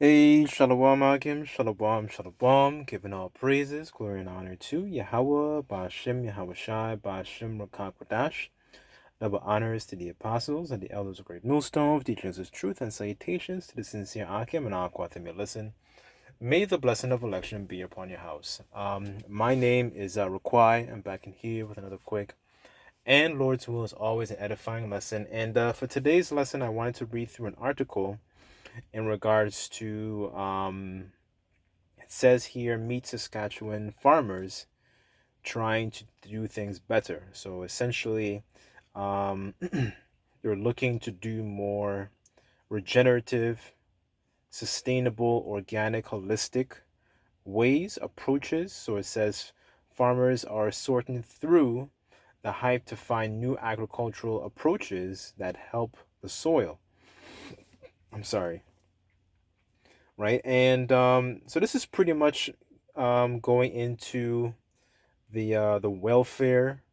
Hey, Shalom Akim, Shalom, Shalom, giving all praises, glory, and honor to Yahweh, Ba'ashem, Yahweh Shai, Ba'ashem, Rakakwadash. Double honors to the apostles and the elders of Great Millstone, teachers of truth, and salutations to the sincere Akim and Akwathim. Listen, may the blessing of election be upon your house. My name is Raquai. I'm back in here with another quick and Lord's will is always an edifying lesson. And for today's lesson, I wanted to read through an article in regards to it says here meet Saskatchewan farmers trying to do things better. So essentially, they're looking to do more regenerative, sustainable, organic, holistic ways, approaches. So it says farmers are sorting through the hype to find new agricultural approaches that help the soil. I'm sorry. Right? And so this is pretty much going into the welfare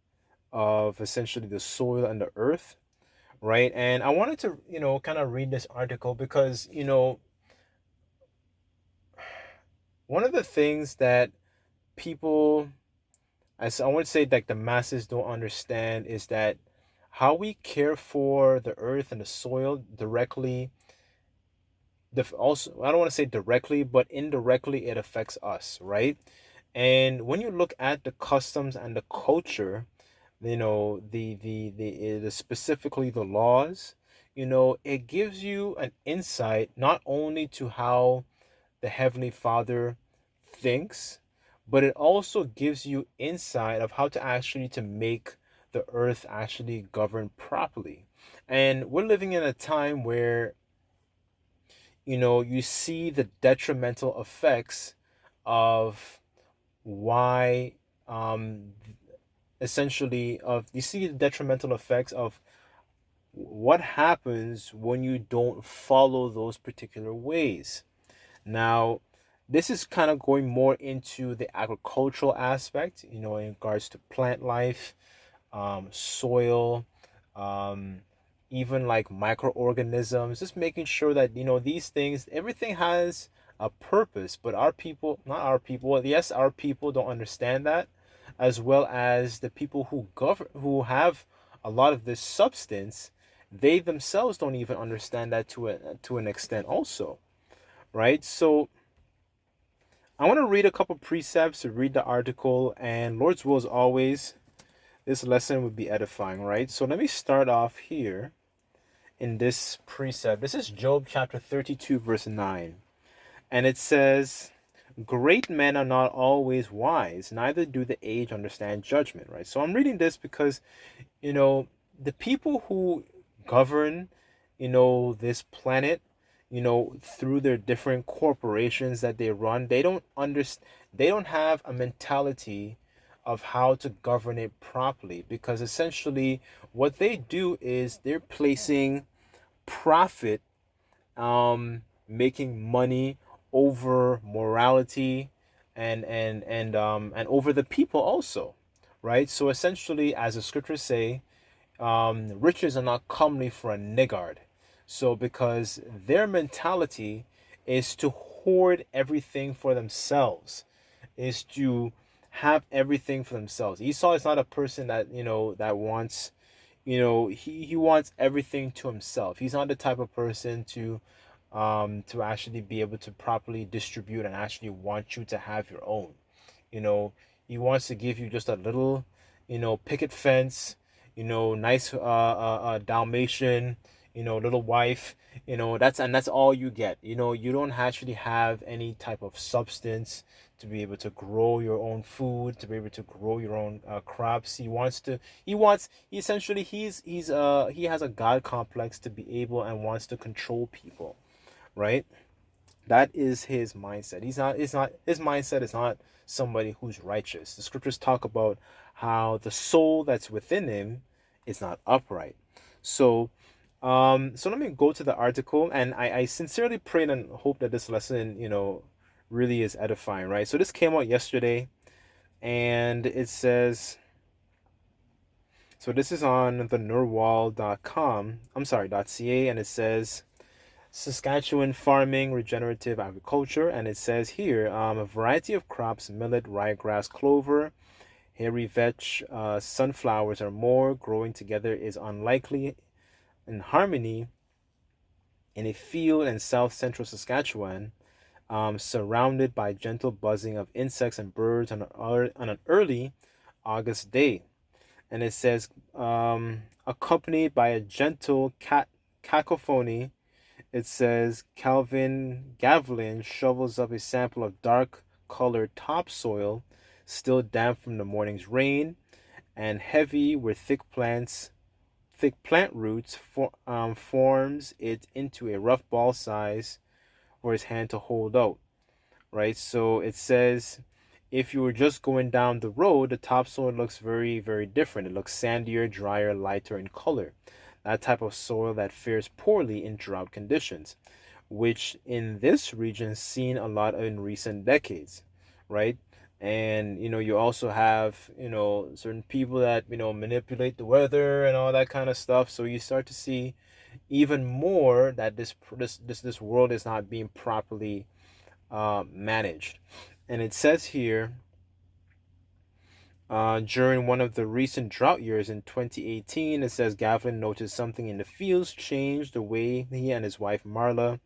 of essentially the soil and the earth, right? And I wanted to, kind of read this article because, one of the things that people, I would say like the masses don't understand is that how we care for the earth and the soil directly, also, I don't want to say directly, but indirectly it affects us, right? And when you look at the customs and the culture, the specifically the laws, it gives you an insight not only to how the Heavenly Father thinks, but it also gives you insight of how to actually to make the earth actually govern properly. And we're living in a time where you see the detrimental effects of why essentially of you see the detrimental effects of what happens when you don't follow those particular ways. Now, this is kind of going more into the agricultural aspect, in regards to plant life, soil, um, even like microorganisms, just making sure that, these things, everything has a purpose, but our people, not our people, well, yes, our people don't understand that, as well as the people who have a lot of this substance, they themselves don't even understand that to an extent also, right? So I want to read a couple precepts to read the article, and Lord's will as always, this lesson would be edifying, right? So let me start off here in this precept. This is Job chapter 32, verse 9. And it says, great men are not always wise, neither do the aged understand judgment, right? So I'm reading this because, the people who govern, this planet, through their different corporations that they run, they don't understand, they don't have a mentality of how to govern it properly, because essentially what they do is they're placing profit, making money over morality and over the people also, right? So essentially, as the scriptures say, riches are not comely for a niggard. So because their mentality is to hoard everything for themselves, is to have everything for themselves. Esau is not a person that that wants, he wants everything to himself. He's not the type of person to actually be able to properly distribute and actually want you to have your own. You know, he wants to give you just a little, picket fence, nice Dalmatian, little wife, that's all you get. You don't actually have any type of substance to be able to grow your own food, to be able to grow your own crops. He essentially he has a God complex to be able and wants to control people, right? That is his mindset. His mindset is not somebody who's righteous. The scriptures talk about how the soul that's within him is not upright. So so let me go to the article, and I sincerely pray and hope that this lesson, really is edifying, right? So this came out yesterday, and it says, so this is on the nerwall.com, I'm sorry, .ca, and it says, Saskatchewan farming, regenerative agriculture, and it says here a variety of crops: millet, ryegrass, clover, hairy vetch, sunflowers, or more growing together is unlikely in harmony in a field in south central Saskatchewan, surrounded by gentle buzzing of insects and birds on an early August day. And it says, accompanied by a gentle cacophony. It says Calvin Gavlin shovels up a sample of dark colored topsoil, still damp from the morning's rain, and heavy with thick plant roots forms it into a rough ball size for his hand to hold out, right? So it says if you were just going down the road, the topsoil looks very, very different. It looks sandier, drier, lighter in color. That type of soil that fares poorly in drought conditions, which in this region seen a lot in recent decades, right? And you also have certain people that manipulate the weather and all that kind of stuff. So you start to see even more that this world is not being properly managed. And it says here, during one of the recent drought years in 2018, it says Gavin noticed something in the fields changed the way he and his wife Marla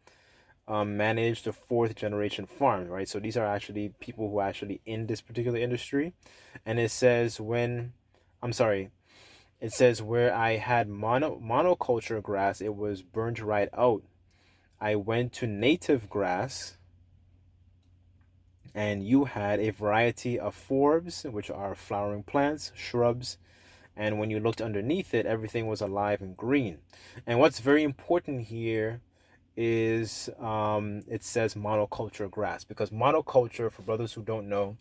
manage the fourth generation farm, right? So these are actually people who are actually in this particular industry. And it says I'm sorry, it says where I had monoculture grass, it was burned right out. I went to native grass, and you had a variety of forbs, which are flowering plants, shrubs, and when you looked underneath it, everything was alive and green. And what's very important here is it says monoculture grass, because monoculture, for brothers who don't know,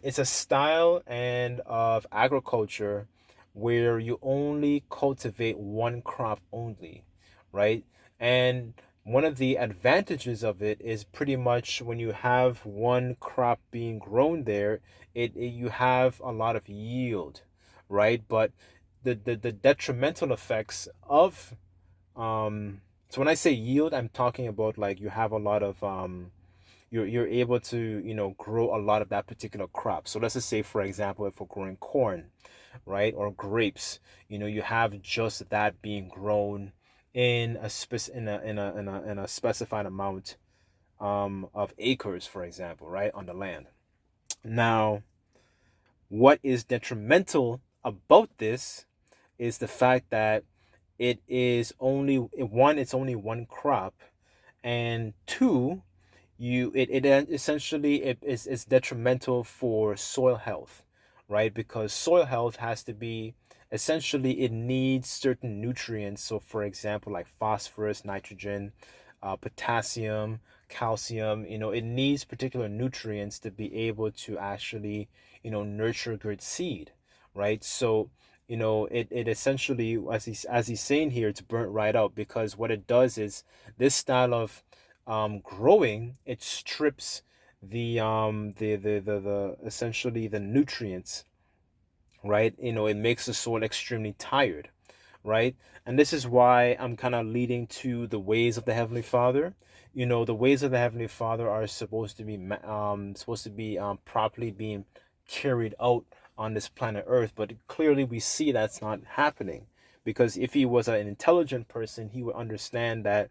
it's a style and of agriculture where you only cultivate one crop only, right? And one of the advantages of it is pretty much when you have one crop being grown there, you have a lot of yield, right? But the detrimental effects of so when I say yield, I'm talking about like you have a lot of you're able to grow a lot of that particular crop. So let's just say, for example, if we're growing corn, right, or grapes, you have just that being grown in a specified amount of acres, for example, right, on the land. Now, what is detrimental about this is the fact that it is only one, it's only one crop, and two, it essentially it's detrimental for soil health, right? Because soil health has to be, essentially it needs certain nutrients. So for example, like phosphorus, nitrogen, potassium, calcium, it needs particular nutrients to be able to actually nurture good seed, right? So it essentially, as he's saying here, it's burnt right out, because what it does is this style of growing, it strips the essentially the nutrients, right? It makes the soil extremely tired, right? And this is why I'm kind of leading to the ways of the Heavenly Father. The ways of the Heavenly Father are supposed to be properly being carried out on this planet Earth, but clearly we see that's not happening, because if he was an intelligent person, he would understand that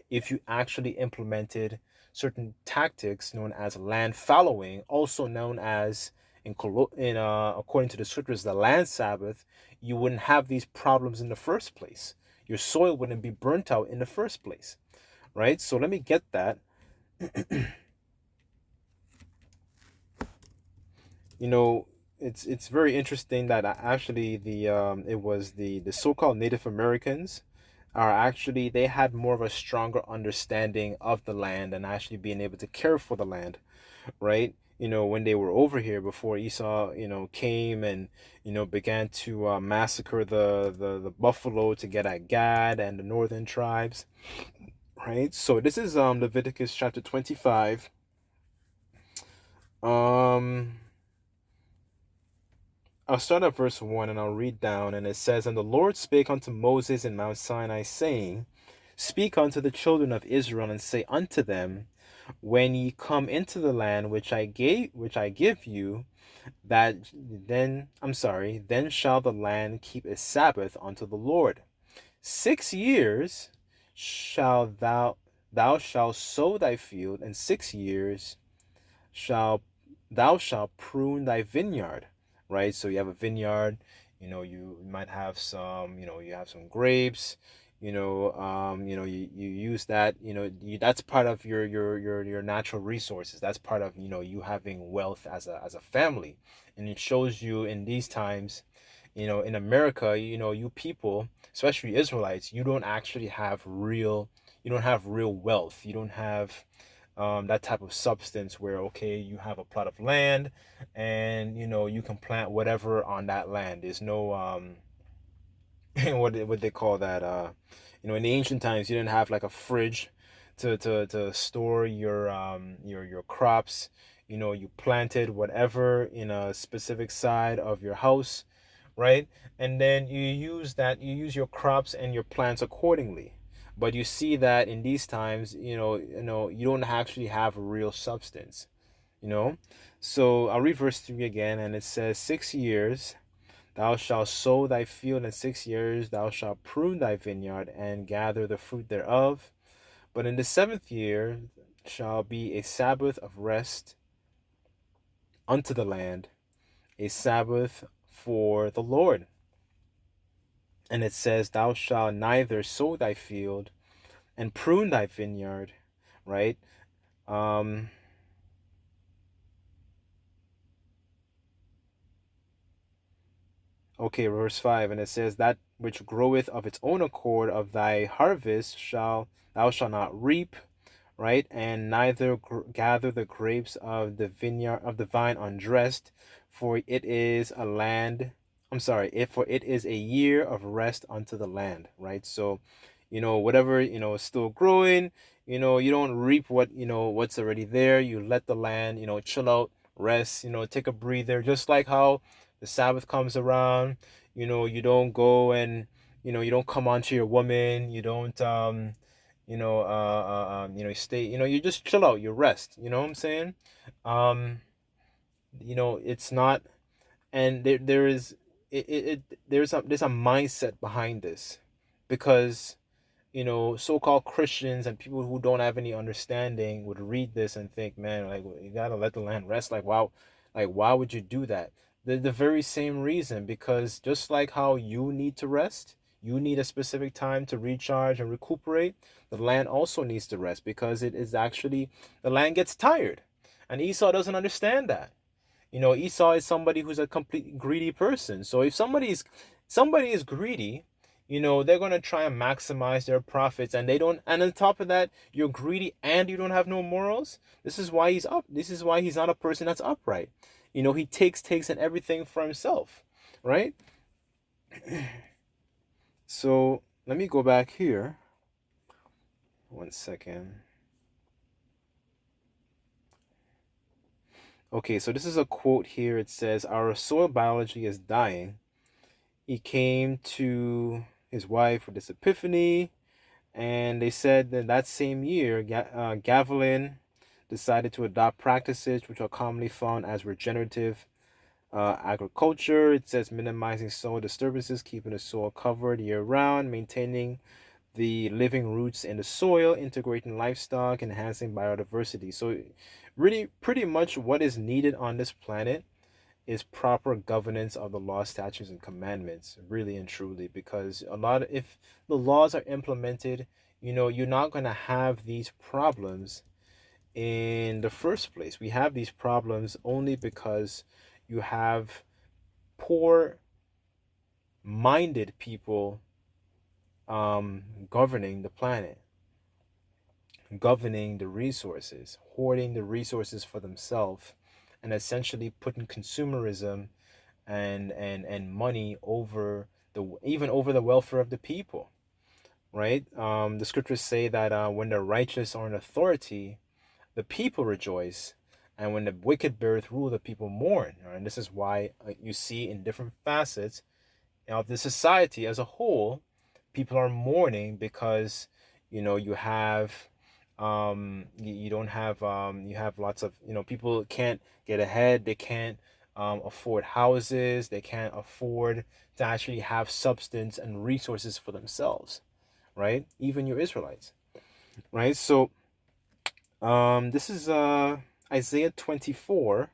if you actually implemented certain tactics known as land fallowing, also known as according to the scriptures, the land Sabbath, you wouldn't have these problems in the first place. Your soil wouldn't be burnt out in the first place, right? So let me get that. you know, it's very interesting that actually it was the so-called Native Americans are actually, they had more of a stronger understanding of the land and actually being able to care for the land, right? When they were over here before Esau, came and, began to massacre the buffalo to get at Gad and the northern tribes, right? So this is Leviticus chapter 25. Um, I'll start at verse 1 and I'll read down, and it says, "And the Lord spake unto Moses in Mount Sinai, saying, Speak unto the children of Israel, and say unto them, when ye come into the land which I give you, then shall the land keep a Sabbath unto the Lord. 6 years shall thou shalt sow thy field, and 6 years shall thou shalt prune thy vineyard. Right? So you have a vineyard, you might have some, you have some grapes, you use that, that's part of your natural resources. That's part of, you having wealth as a family. And it shows you in these times, in America, you people, especially Israelites, you don't have real wealth. You don't have that type of substance where, okay, you have a plot of land and you can plant whatever on that land. There's no what they call that, in the ancient times you didn't have like a fridge to store your crops. You planted whatever in a specific side of your house, right? And then you use your crops and your plants accordingly. But you see that in these times, you don't actually have a real substance, you know. So I'll read verse 3 again, and it says, 6 years thou shalt sow thy field, and 6 years thou shalt prune thy vineyard and gather the fruit thereof. But in the seventh year shall be a Sabbath of rest unto the land, a Sabbath for the Lord. And it says, thou shalt neither sow thy field and prune thy vineyard, right? Um, okay, verse 5, and it says, that which groweth of its own accord of thy harvest thou shalt not reap, right? And neither gather the grapes of the vineyard of the vine undressed, for it is a land. I'm sorry, for it is a year of rest unto the land, right? So, whatever is still growing. You don't reap what's already there. You let the land, chill out, rest. Take a breather. Just like how the Sabbath comes around. You don't go and you don't come onto your woman. You don't you stay, you just chill out, you rest, you know what I'm saying? um it's not, and there is there's a mindset behind this, because so-called Christians and people who don't have any understanding would read this and think, man, like, you gotta let the land rest. Like, wow, like, why would you do that? The very same reason, because just like how you need to rest, you need a specific time to recharge and recuperate. The land also needs to rest, because it is actually, the land gets tired, and Esau doesn't understand that. Esau is somebody who's a complete greedy person. So if somebody is greedy, they're gonna try and maximize their profits, and they don't. And on top of that, you're greedy and you don't have no morals. This is why he's up. This is why he's not a person that's upright. He takes and everything for himself, right? So let me go back here. 1 second. Okay, so this is a quote here. It says, our soil biology is dying. He came to his wife with this epiphany, and they said that that same year, Gavilan decided to adopt practices which are commonly found as regenerative agriculture. It says minimizing soil disturbances, keeping the soil covered year round, maintaining the living roots in the soil, integrating livestock, enhancing biodiversity. So really, pretty much what is needed on this planet is proper governance of the law, statutes, and commandments, really and truly. Because if the laws are implemented, you're not going to have these problems in the first place. We have these problems only because you have poor minded people governing the planet, governing the resources, hoarding the resources for themselves, and essentially putting consumerism and money over even over the welfare of the people, right? The scriptures say that when the righteous are in authority, the people rejoice, and when the wicked beareth rule, the people mourn. Right? And this is why you see in different facets of the society as a whole, people are mourning because You have you don't have you have lots of, people can't get ahead. They can't afford houses. They can't afford to actually have substance and resources for themselves, right? Even your Israelites, right? So this is Isaiah 24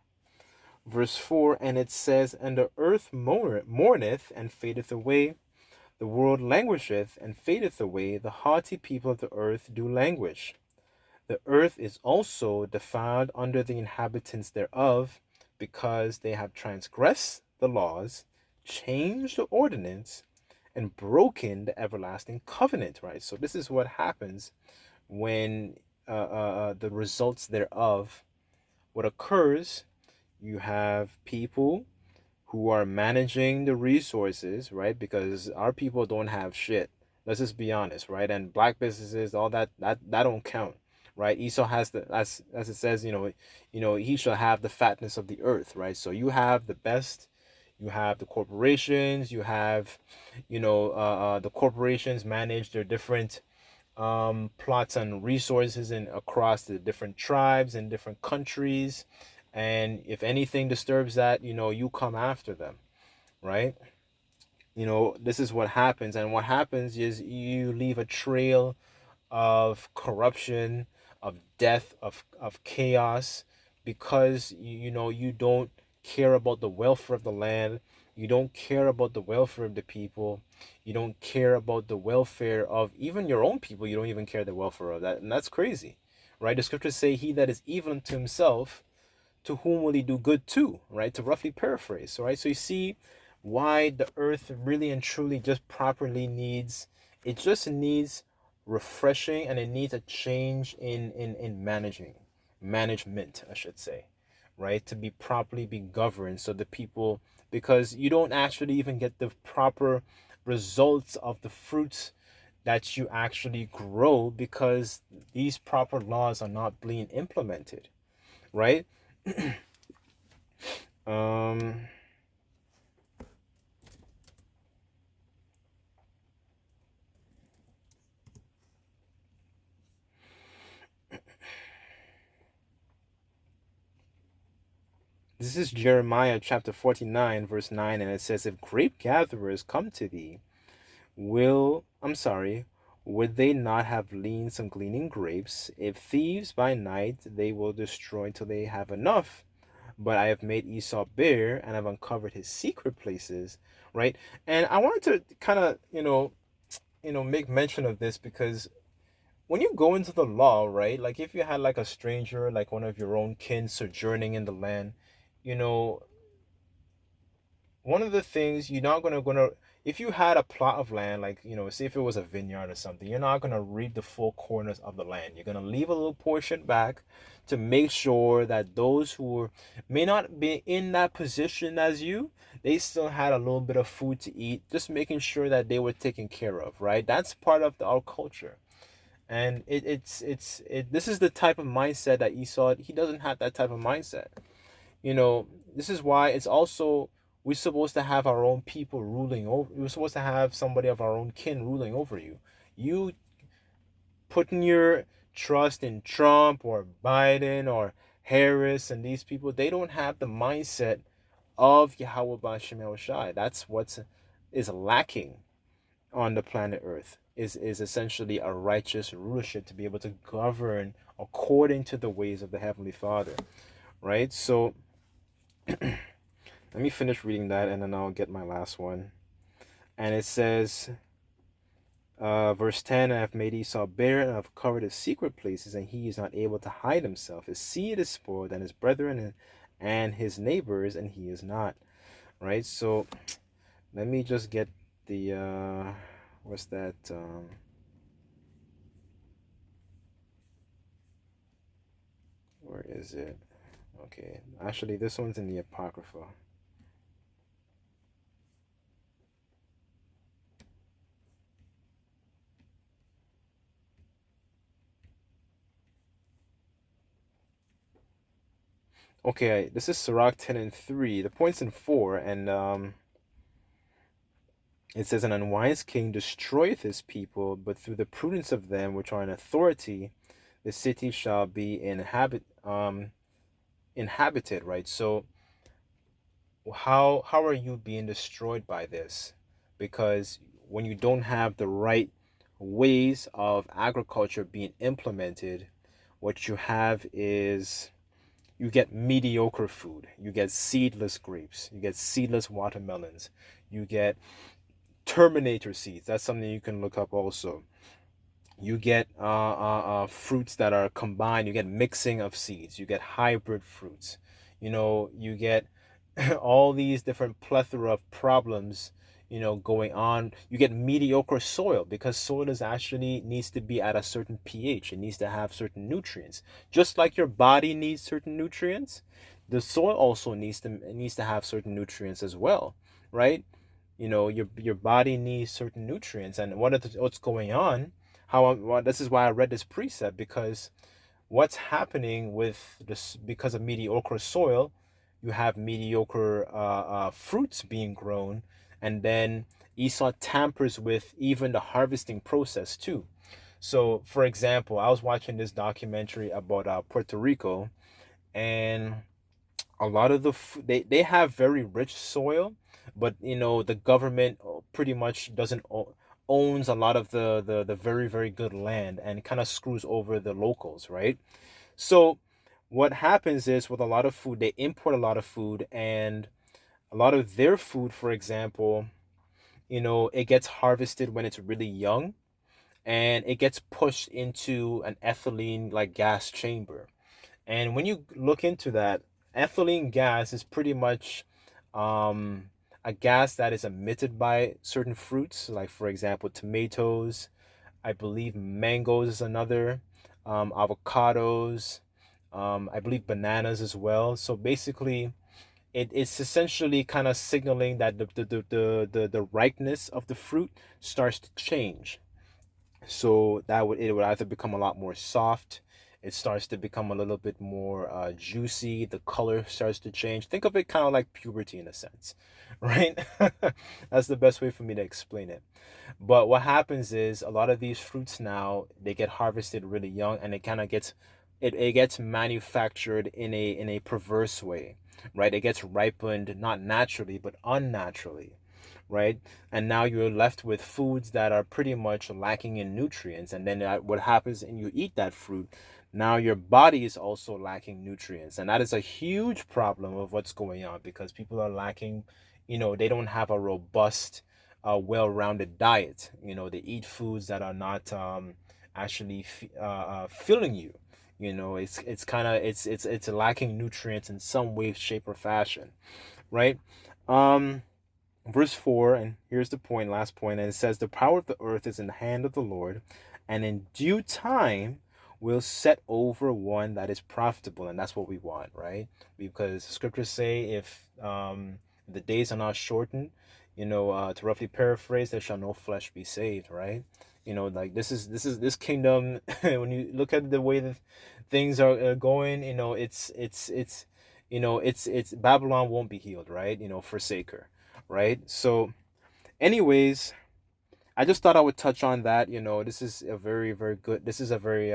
verse 4, and it says, "And the earth mourneth and fadeth away, the world languisheth and fadeth away, the haughty people of the earth do languish. The earth is also defiled under the inhabitants thereof, because they have transgressed the laws, changed the ordinance, and broken the everlasting covenant." Right? So this is what happens when the results thereof, what occurs, you have people who are managing the resources, right? Because our people don't have shit. Let's just be honest, right? And black businesses, all that don't count, right? Esau has the, as it says, he shall have the fatness of the earth, right? So you have the best. You have the corporations. You have, the corporations manage their different plots and resources in across the different tribes and different countries. And if anything disturbs that, you come after them, right? This is what happens. And what happens is you leave a trail of corruption, of death, of chaos, because you don't care about the welfare of the land. You don't care about the welfare of the people. You don't care about the welfare of even your own people. You don't even care the welfare of that. And that's crazy, right? The scriptures say, "He that is evil unto himself, to whom will he do good to?" Right? To roughly paraphrase. Right? So you see why the earth really and truly just properly needs, it just needs refreshing, and it needs a change in management, I should say, right? To be properly be governed, so the people, because you don't actually even get the proper results of the fruits that you actually grow, because these proper laws are not being implemented, right? um this is Jeremiah chapter 49 verse 9, and it says, "If grape gatherers come to thee, would they not have leaned some gleaning grapes? If thieves by night, they will destroy till they have enough. But I have made Esau bare, and have uncovered his secret places." Right? And I wanted to kind of, make mention of this, because when you go into the law, right? Like if you had like a stranger, like one of your own kin sojourning in the land, you know, one of the things you're not gonna if you had a plot of land, like, say if it was a vineyard or something, you're not gonna reap the full corners of the land. You're gonna leave a little portion back to make sure that those who may not be in that position as you, they still had a little bit of food to eat, just making sure that they were taken care of, right? That's part of our culture. And this is the type of mindset that Esau, he doesn't have that type of mindset. you know this is why it's also, we're supposed to have our own people ruling over, we're supposed to have somebody of our own kin ruling over you. You putting your trust in Trump or Biden or Harris, and these people, they don't have the mindset of Yahweh Bashem Shai. That's what is lacking on the planet Earth, is essentially a righteous rulership to be able to govern according to the ways of the Heavenly Father, right? So let me finish reading that, and then I'll get my last one. And it says, verse 10, "I have made Esau bare, and I have covered his secret places, and he is not able to hide himself. His seed is spoiled, and his brethren and his neighbors, and he is not." Right? So let me just get the, what's that? Where is it? Okay, actually, this one's in the Apocrypha. Okay, this is Sirach 10 and 3. The point's in 4, and It says, an unwise king destroyeth his people, but through the prudence of them which are in authority, the city shall be inhabited, right? So how are you being destroyed by this? Because when you don't have the right ways of agriculture being implemented, what you have is you get mediocre food. You get seedless grapes. You get seedless watermelons. You get terminator seeds. That's something you can look up also. You get fruits that are combined. You get mixing of seeds. You get hybrid fruits. You get all these different plethora of problems, going on. You get mediocre soil because soil is actually needs to be at a certain pH. It needs to have certain nutrients. Just like your body needs certain nutrients, the soil also needs to have certain nutrients as well, right? Your body needs certain nutrients, and what's going on, this is why I read this precept, because what's happening with this, because of mediocre soil, you have mediocre fruits being grown, and then Esau tampers with even the harvesting process too. So for example, I was watching this documentary about Puerto Rico, and a lot of they have very rich soil, but the government pretty much doesn't owns a lot of the very very good land, and kind of screws over the locals, right? So what happens is, with a lot of food, they import a lot of food, and a lot of their food, for example, it gets harvested when it's really young, and it gets pushed into an ethylene like gas chamber. And when you look into that, ethylene gas is pretty much um, a gas that is emitted by certain fruits, like for example, tomatoes. I believe mangoes is another, avocados. I believe bananas as well. So basically, it's essentially kind of signaling that the ripeness of the fruit starts to change. So it would either become a lot more soft, it starts to become a little bit more juicy, the color starts to change. Think of it kind of like puberty in a sense, right? That's the best way for me to explain it. But what happens is, a lot of these fruits now, they get harvested really young, and it kind of it gets manufactured in a perverse way, right? It gets ripened not naturally but unnaturally, right? And now you're left with foods that are pretty much lacking in nutrients. And then what happens, and you eat that fruit, now your body is also lacking nutrients. And that is a huge problem of what's going on, because people are lacking, they don't have a robust, well-rounded diet. They eat foods that are not actually filling you. It's kind of it's lacking nutrients in some way, shape, or fashion, right? Um, Verse 4, and here's the point, last point, and it says, the power of the earth is in the hand of the Lord, and in due time will set over one that is profitable. And that's what we want, right? Because scriptures say, if the days are not shortened, to roughly paraphrase, there shall no flesh be saved, right? Like this kingdom, when you look at the way that things are going, it's Babylon won't be healed, right? Forsake her, right? So, anyways, I just thought I would touch on that. This is a very, very good. This is a very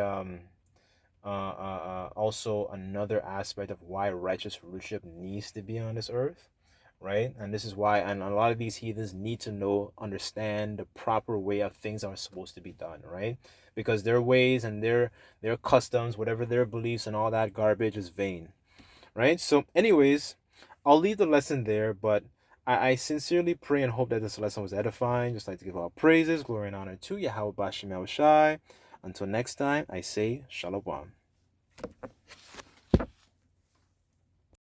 also another aspect of why righteous rulership needs to be on this earth, right? And this is why, and a lot of these heathens need to know, understand the proper way of things are supposed to be done, right? Because their ways and their customs, whatever their beliefs and all that garbage, is vain, right? So, anyways, I'll leave the lesson there, but I sincerely pray and hope that this lesson was edifying. Just like to give all praises, glory, and honor to Yahweh Bashim Shai. Until next time, I say Shalom.